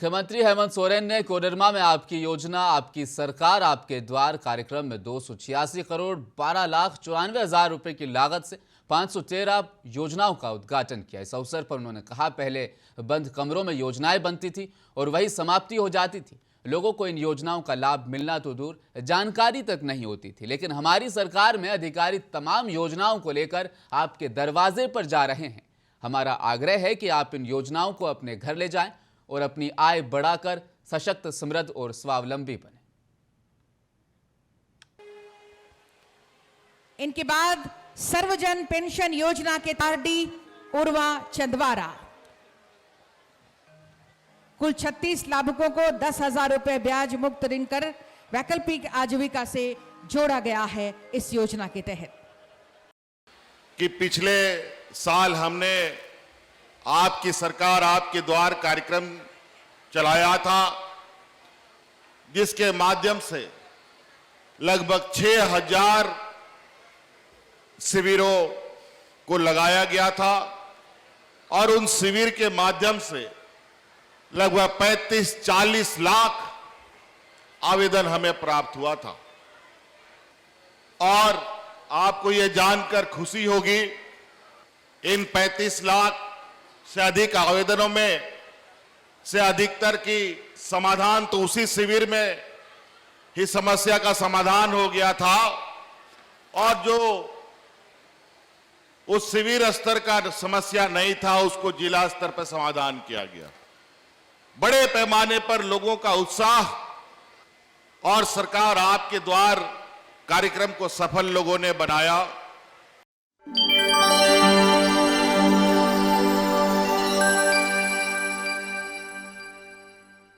मुख्यमंत्री हेमंत सोरेन ने कोडरमा में आपकी योजना आपकी सरकार आपके द्वार कार्यक्रम में 286 करोड़ 12 लाख 94 रुपए की लागत से 513 योजनाओं का उद्घाटन किया। इस अवसर पर उन्होंने कहा, पहले बंद कमरों में योजनाएं बनती थी और वही समाप्ति हो जाती थी। लोगों को इन योजनाओं का लाभ मिलना तो दूर, जानकारी तक नहीं होती थी। लेकिन हमारी सरकार में अधिकारी तमाम योजनाओं को लेकर आपके दरवाजे पर जा रहे हैं। हमारा आग्रह है कि आप इन योजनाओं को अपने घर ले जाएं और अपनी आय बढ़ाकर सशक्त, समृद्ध और स्वावलंबी बने। इनके बाद सर्वजन पेंशन योजना के तारडी उर्वा चंदवारा, कुल 36 लाभुकों को 10,000 रुपए ब्याज मुक्त ऋण कर वैकल्पिक आजीविका से जोड़ा गया है। इस योजना के तहत कि पिछले साल हमने आपकी सरकार आपके द्वार कार्यक्रम चलाया था, जिसके माध्यम से लगभग 6,000 शिविरों को लगाया गया था और उन शिविर के माध्यम से लगभग 35-40 लाख आवेदन हमें प्राप्त हुआ था। और आपको यह जानकर खुशी होगी, इन 35 लाख से अधिक आवेदनों में से अधिकतर की समाधान तो उसी शिविर में ही समस्या का समाधान हो गया था, और जो उस शिविर स्तर का समस्या नहीं था उसको जिला स्तर पर समाधान किया गया। बड़े पैमाने पर लोगों का उत्साह और सरकार आपके द्वार कार्यक्रम को सफल लोगों ने बनाया।